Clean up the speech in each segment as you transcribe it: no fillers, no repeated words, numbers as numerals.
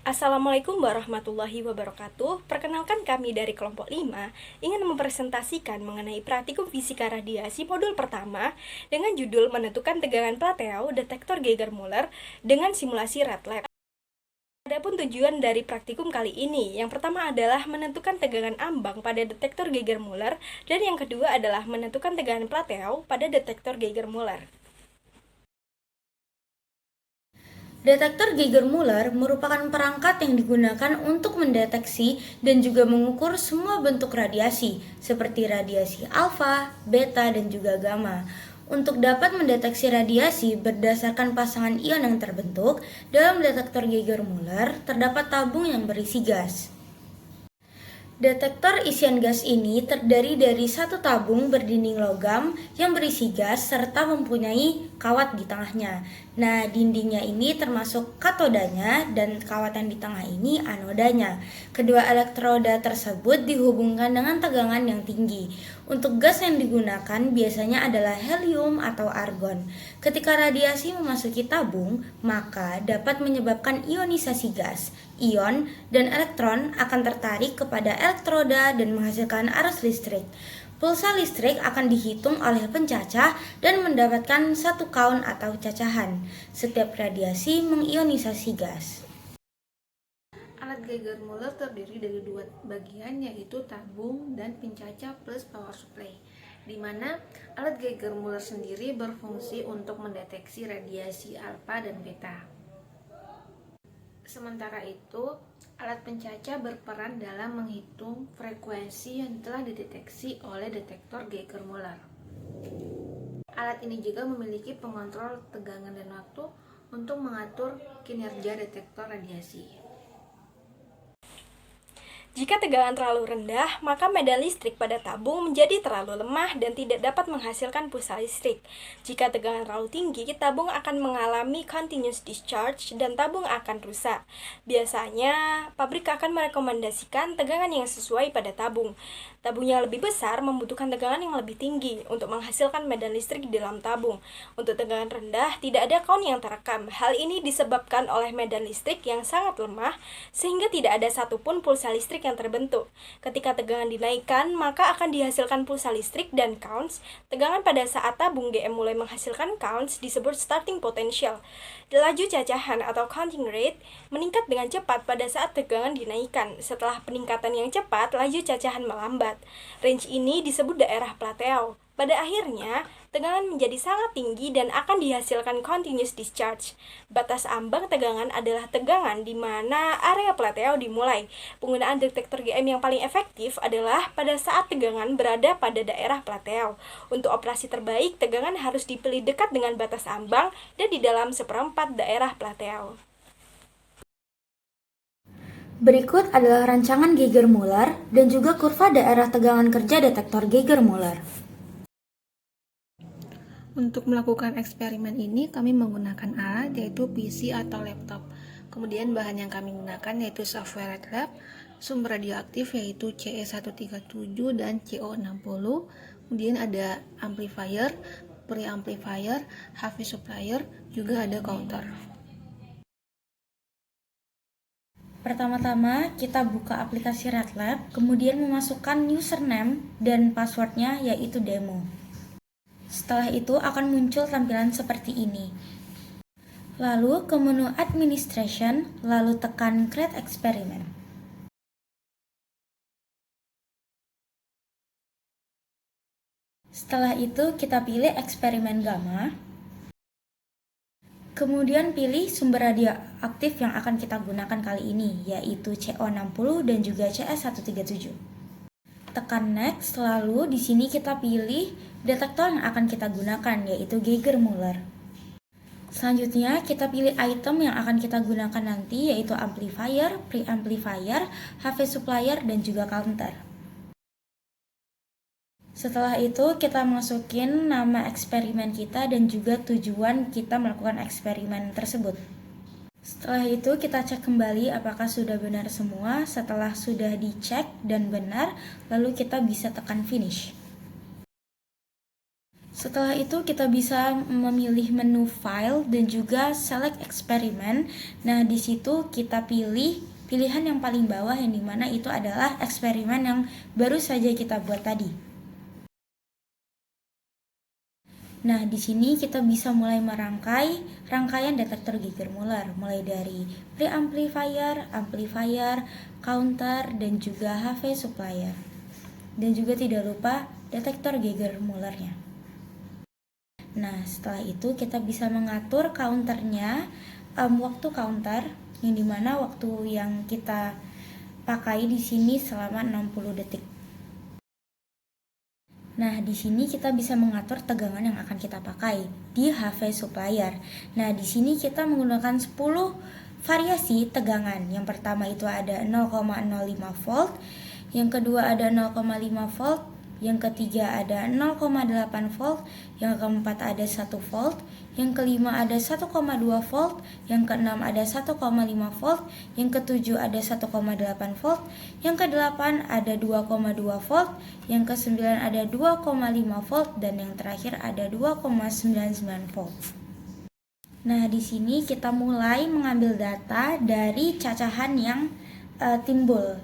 Assalamualaikum warahmatullahi wabarakatuh. Perkenalkan kami dari kelompok 5 ingin mempresentasikan mengenai praktikum fisika radiasi modul pertama dengan judul menentukan tegangan plateau detektor Geiger-Müller dengan simulasi red lab. Adapun tujuan dari praktikum kali ini, yang pertama adalah menentukan tegangan ambang pada detektor Geiger-Müller dan yang kedua adalah menentukan tegangan plateau pada detektor Geiger-Müller. Detektor Geiger-Müller merupakan perangkat yang digunakan untuk mendeteksi dan juga mengukur semua bentuk radiasi, seperti radiasi alfa, beta, dan juga gamma. Untuk dapat mendeteksi radiasi berdasarkan pasangan ion yang terbentuk, dalam detektor Geiger-Müller terdapat tabung yang berisi gas. Detektor isian gas ini terdiri dari satu tabung berdinding logam yang berisi gas serta mempunyai kawat di tengahnya. Nah, dindingnya ini termasuk katodanya dan kawat yang di tengah ini anodanya. Kedua elektroda tersebut dihubungkan dengan tegangan yang tinggi. Untuk gas yang digunakan biasanya adalah helium atau argon. Ketika radiasi memasuki tabung, maka dapat menyebabkan ionisasi gas. Ion dan elektron akan tertarik kepada elektroda dan menghasilkan arus listrik. Pulsa listrik akan dihitung oleh pencacah dan mendapatkan satu kaun atau cacahan. Setiap radiasi mengionisasi gas. Alat Geiger-Müller terdiri dari dua bagian, yaitu tabung dan pencacah plus power supply, di mana alat Geiger-Müller sendiri berfungsi untuk mendeteksi radiasi alfa dan beta. Sementara itu, alat pencacah berperan dalam menghitung frekuensi yang telah dideteksi oleh detektor Geiger-Müller. Alat ini juga memiliki pengontrol tegangan dan waktu untuk mengatur kinerja detektor radiasi. Jika tegangan terlalu rendah, maka medan listrik pada tabung menjadi terlalu lemah dan tidak dapat menghasilkan pulsa listrik. Jika tegangan terlalu tinggi, tabung akan mengalami continuous discharge dan tabung akan rusak. Biasanya, pabrik akan merekomendasikan tegangan yang sesuai pada tabung. Tabung yang lebih besar membutuhkan tegangan yang lebih tinggi untuk menghasilkan medan listrik di dalam tabung. Untuk tegangan rendah, tidak ada kaun yang terekam. Hal ini disebabkan oleh medan listrik yang sangat lemah, sehingga tidak ada satupun pulsa listrik yang terbentuk. Ketika tegangan dinaikkan, maka akan dihasilkan pulsa listrik dan counts. Tegangan pada saat tabung GM mulai menghasilkan counts disebut starting potential. Laju cacahan atau counting rate meningkat dengan cepat pada saat tegangan dinaikkan. Setelah peningkatan yang cepat, laju cacahan melambat. Range ini disebut daerah plateau. Pada akhirnya, tegangan menjadi sangat tinggi dan akan dihasilkan continuous discharge. Batas ambang tegangan adalah tegangan di mana area plateau dimulai. Penggunaan detektor GM yang paling efektif adalah pada saat tegangan berada pada daerah plateau. Untuk operasi terbaik, tegangan harus dipilih dekat dengan batas ambang dan di dalam seperempat daerah plateau. Berikut adalah rancangan Geiger-Müller dan juga kurva daerah tegangan kerja detektor Geiger-Müller. Untuk melakukan eksperimen ini, kami menggunakan alat yaitu PC atau laptop. Kemudian bahan yang kami gunakan yaitu software lab, sumber radioaktif yaitu Ce137 dan Co60. Kemudian ada amplifier, preamplifier, HV supplier, juga ada counter. Pertama-tama kita buka aplikasi RedLab, kemudian memasukkan username dan passwordnya yaitu demo. Setelah itu akan muncul tampilan seperti ini. Lalu ke menu Administration, lalu tekan Create Experiment. Setelah itu kita pilih eksperimen gamma. Kemudian pilih sumber radioaktif yang akan kita gunakan kali ini, yaitu Co60 dan juga Ce137. Tekan next, lalu di sini kita pilih detektor yang akan kita gunakan, yaitu Geiger-Müller. Selanjutnya kita pilih item yang akan kita gunakan nanti, yaitu amplifier, preamplifier, HV supplier, dan juga counter. Setelah itu kita masukin nama eksperimen kita dan juga tujuan kita melakukan eksperimen tersebut. Setelah itu kita cek kembali apakah sudah benar semua. Setelah sudah dicek dan benar, lalu kita bisa tekan finish. Setelah itu kita bisa memilih menu file dan juga select eksperimen. Nah, di situ kita pilih pilihan yang paling bawah yang dimana itu adalah eksperimen yang baru saja kita buat tadi. Nah, di sini kita bisa mulai merangkai rangkaian detektor Geiger-Müller, mulai dari preamplifier, amplifier, counter, dan juga HV supplier. Dan juga tidak lupa detektor Geiger-Müller-nya. Nah, setelah itu kita bisa mengatur counternya, waktu counter, yang dimana waktu yang kita pakai di sini selama 60 detik. Nah, di sini kita bisa mengatur tegangan yang akan kita pakai di HV supplier. Nah, di sini kita menggunakan 10 variasi tegangan. Yang pertama itu ada 0,05 volt, yang kedua ada 0,5 volt, yang ketiga ada 0,8 volt, yang keempat ada 1 volt, yang kelima ada 1,2 volt, yang keenam ada 1,5 volt, yang ketujuh ada 1,8 volt, yang kedelapan ada 2,2 volt, yang kesembilan ada 2,5 volt, dan yang terakhir ada 2,99 volt. Nah, di sini kita mulai mengambil data dari cacahan yang timbul.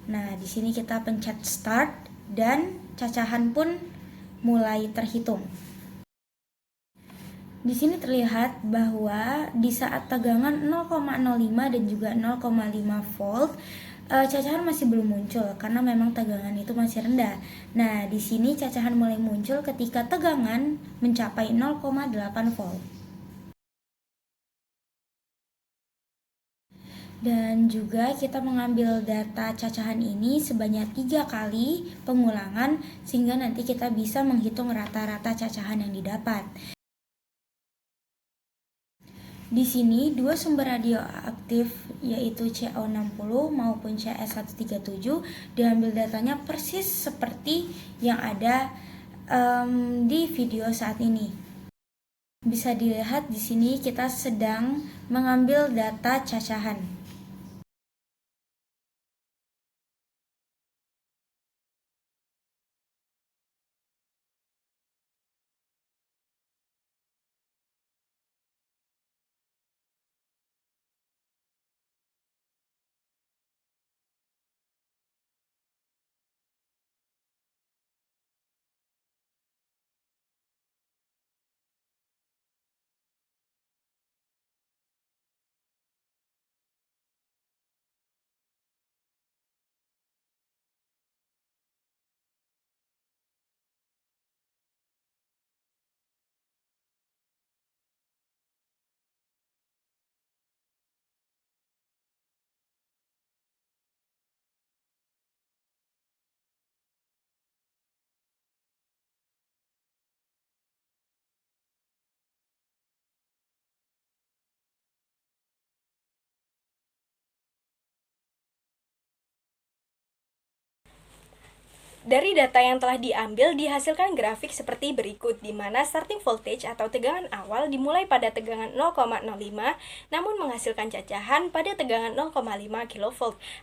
Nah, di sini kita pencet start dan cacahan pun mulai terhitung. Di sini terlihat bahwa di saat tegangan 0,05 dan juga 0,5 volt, cacahan masih belum muncul karena memang tegangan itu masih rendah. Nah, di sini cacahan mulai muncul ketika tegangan mencapai 0,8 volt. Dan juga kita mengambil data cacahan ini sebanyak 3 kali pengulangan sehingga nanti kita bisa menghitung rata-rata cacahan yang didapat. Di sini dua sumber radioaktif yaitu CO60 maupun CS137 diambil datanya persis seperti yang ada di video saat ini. Bisa dilihat di sini kita sedang mengambil data cacahan. Dari data yang telah diambil dihasilkan grafik seperti berikut, di mana starting voltage atau tegangan awal dimulai pada tegangan 0,05 namun menghasilkan cacahan pada tegangan 0,5 kV.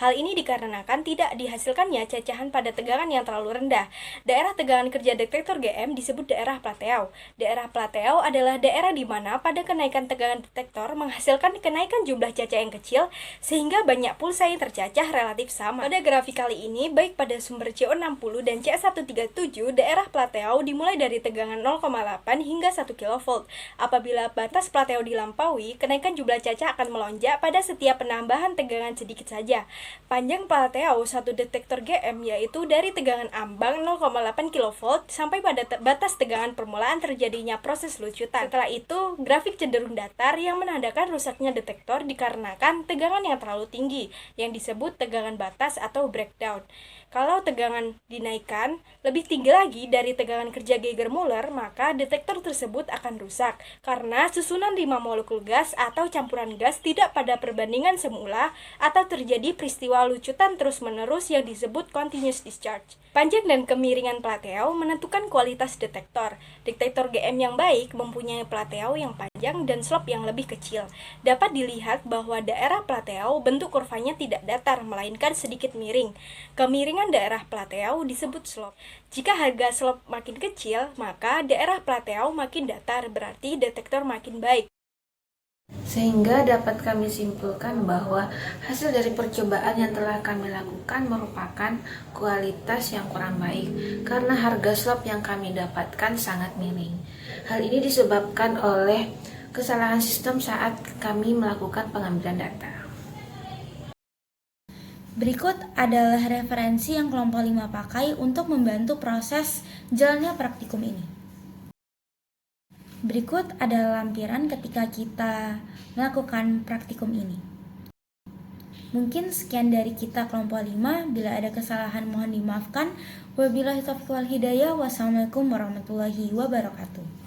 Hal ini dikarenakan tidak dihasilkannya cacahan pada tegangan yang terlalu rendah. Daerah tegangan kerja detektor GM disebut daerah plateau. Daerah plateau adalah daerah di mana pada kenaikan tegangan detektor menghasilkan kenaikan jumlah cacah yang kecil sehingga banyak pulsa yang tercacah relatif sama. Pada grafik kali ini, baik pada sumber CO60 dan CS137, daerah plateau dimulai dari tegangan 0,8 hingga 1 kV. Apabila batas plateau dilampaui, kenaikan jumlah cacah akan melonjak pada setiap penambahan tegangan sedikit saja. Panjang plateau satu detektor GM yaitu dari tegangan ambang 0,8 kV sampai pada batas tegangan permulaan terjadinya proses lucutan. Setelah itu, grafik cenderung datar yang menandakan rusaknya detektor dikarenakan tegangan yang terlalu tinggi, yang disebut tegangan batas atau breakdown. Kalau tegangan dinaikkan lebih tinggi lagi dari tegangan kerja Geiger-Müller, maka detektor tersebut akan rusak karena susunan 5 molekul gas atau campuran gas tidak pada perbandingan semula atau terjadi peristiwa lucutan terus-menerus yang disebut continuous discharge. Panjang dan kemiringan plateau menentukan kualitas detektor. Detektor GM yang baik mempunyai plateau yang panjang panjang dan slope yang lebih kecil. Dapat dilihat bahwa daerah plateau bentuk kurvanya tidak datar, melainkan sedikit miring. Kemiringan daerah plateau disebut slope. Jika harga slope makin kecil, maka daerah plateau makin datar, berarti detektor makin baik. Sehingga dapat kami simpulkan bahwa hasil dari percobaan yang telah kami lakukan merupakan kualitas yang kurang baik karena harga slop yang kami dapatkan sangat miring. Hal ini disebabkan oleh kesalahan sistem saat kami melakukan pengambilan data. Berikut adalah referensi yang kelompok 5 pakai untuk membantu proses jalannya praktikum ini. Berikut adalah lampiran ketika kita melakukan praktikum ini. Mungkin sekian dari kita kelompok 5. Bila ada kesalahan mohon dimaafkan. Wabillahi taufiq wal hidayah. Wassalamualaikum warahmatullahi wabarakatuh.